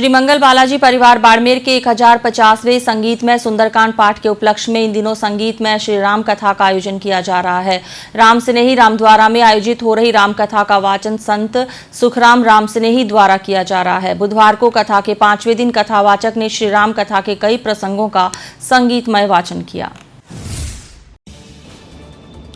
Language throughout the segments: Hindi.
श्री मंगल बालाजी परिवार बाड़मेर के 1050वें संगीतमय सुंदरकांड पाठ के उपलक्ष्य में इन दिनों संगीतमय श्री राम कथा का आयोजन किया जा रहा है। राम स्नेही रामद्वारा में आयोजित हो रही राम कथा का वाचन संत सुखराम राम स्नेही द्वारा किया जा रहा है। बुधवार को कथा के 5वें दिन कथावाचक ने श्री राम कथा के कई प्रसंगों का संगीतमय वाचन किया।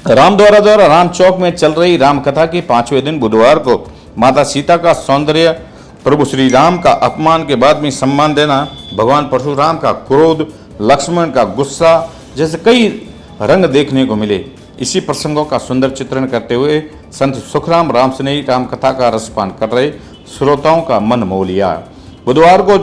रामद्वारा द्वारा राम चौक में चल रही राम कथा के 5वें दिन बुधवार को माता सीता का सौंदर्य, प्रभु श्री राम का अपमान के बाद में सम्मान देना, भगवान परशुराम का क्रोध, लक्ष्मण का गुस्सा जैसे कई रंग देखने को मिले। इसी प्रसंगों का सुंदर चित्रण करते हुए संत सुखराम राम स्नेही राम कथा का रसपान कर रहे श्रोताओं का मन मोह लिया। बुधवार को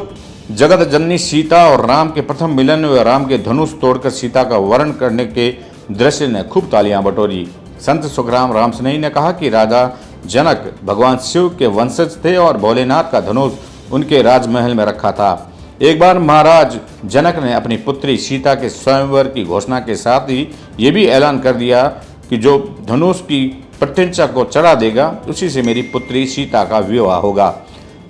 जगत जननी सीता और राम के प्रथम मिलन व राम के धनुष तोड़कर सीता का वर्ण करने के दृश्य ने खूब तालियां बटोरी। संत सुखराम राम स्नेही ने कहा कि राजा जनक भगवान शिव के वंशज थे और भोलेनाथ का धनुष उनके राजमहल में रखा था। एक बार महाराज जनक ने अपनी पुत्री सीता के स्वयंवर की घोषणा के साथ ही ये भी ऐलान कर दिया कि जो धनुष की प्रत्यंचा को चढ़ा देगा उसी से मेरी पुत्री सीता का विवाह होगा।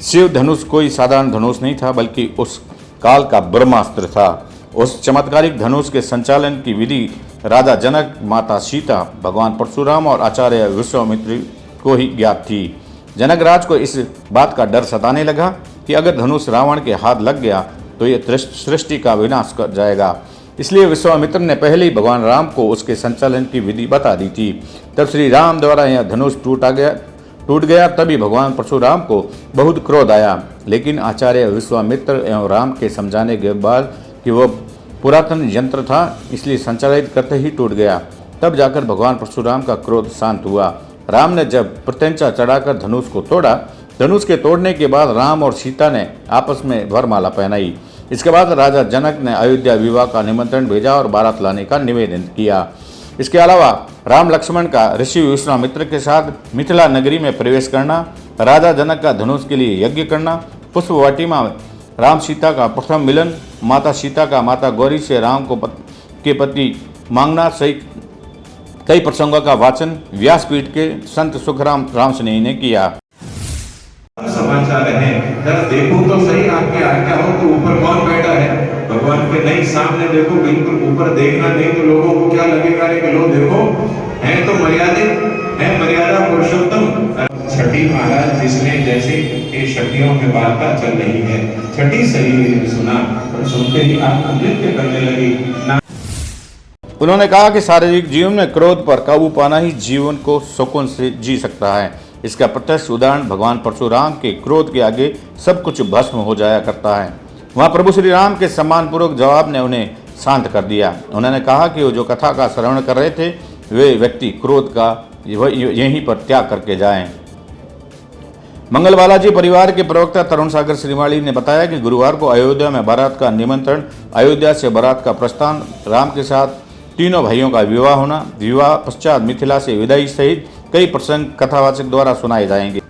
शिव धनुष कोई साधारण धनुष नहीं था, बल्कि उस काल का ब्रह्मास्त्र था। उस चमत्कारिक धनुष के संचालन की विधि राजा जनक, माता सीता, भगवान परशुराम और आचार्य विश्वामित्र को ही ज्ञात थी। जनक राज को इस बात का डर सताने लगा कि अगर धनुष रावण के हाथ लग गया तो ये सृष्टि का विनाश कर जाएगा। इसलिए विश्वामित्र ने पहले ही भगवान राम को उसके संचालन की विधि बता दी थी। तब श्री राम द्वारा यह धनुष टूट गया। तभी भगवान परशुराम को बहुत क्रोध आया, लेकिन आचार्य विश्वामित्र एवं राम के समझाने के बाद कि वह पुरातन यंत्र था, इसलिए संचालित करते ही टूट गया। तब जाकर भगवान परशुराम का क्रोध शांत हुआ। राम ने जब प्रत्यंचा चढ़ाकर धनुष को तोड़ा, धनुष के तोड़ने के बाद राम और सीता ने आपस में वरमाला पहनाई। इसके बाद राजा जनक ने अयोध्या विवाह का निमंत्रण भेजा और बारात लाने का निवेदन किया। इसके अलावा राम लक्ष्मण का ऋषि विश्वामित्र के साथ मिथिला नगरी में प्रवेश करना, राजा जनक का धनुष के लिए यज्ञ करना, पुष्प वाटिका में राम सीता का प्रथम मिलन, माता सीता का माता गौरी से राम को के पति मांगना सहित कई प्रसंगों का वाचन व्यासपीठ के संत सुखराम राम स्नेही ने किया। समाचार है, जरा देखो तो सही आपके आज्ञा हो तो ऊपर कौन बैठा है? भगवान के नहीं, सामने देखो, बिल्कुल ऊपर देखना नहीं तो लोगों को क्या लगेगा कि लो देखो है तो मर्यादित है, मर्यादा पुरुषोत्तम। छठी महाराज जिसने जैसे ये छठियों में वार्ता चल रही है, छठी सही सुना और सुनते ही आप नृत्य करने लगी। उन्होंने कहा कि शारीरिक जीवन में क्रोध पर काबू पाना ही जीवन को सुकून से जी सकता है। इसका प्रत्यक्ष उदाहरण भगवान परशुराम के क्रोध के आगे सब कुछ भस्म हो जाया करता है। वहाँ प्रभु श्री राम के सम्मानपूर्वक जवाब ने उन्हें शांत कर दिया। उन्होंने कहा कि वो जो कथा का श्रवण कर रहे थे वे व्यक्ति क्रोध का यहीं पर त्याग करके जाएं। मंगल बालाजी परिवार के प्रवक्ता तरुण सागर श्रीमाली ने बताया कि गुरुवार को अयोध्या में बारात का निमंत्रण, अयोध्या से बारात का प्रस्थान, राम के साथ तीनों भाइयों का विवाह होना, विवाह पश्चात मिथिला से विदाई सहित कई प्रसंग कथावाचक द्वारा सुनाए जाएंगे।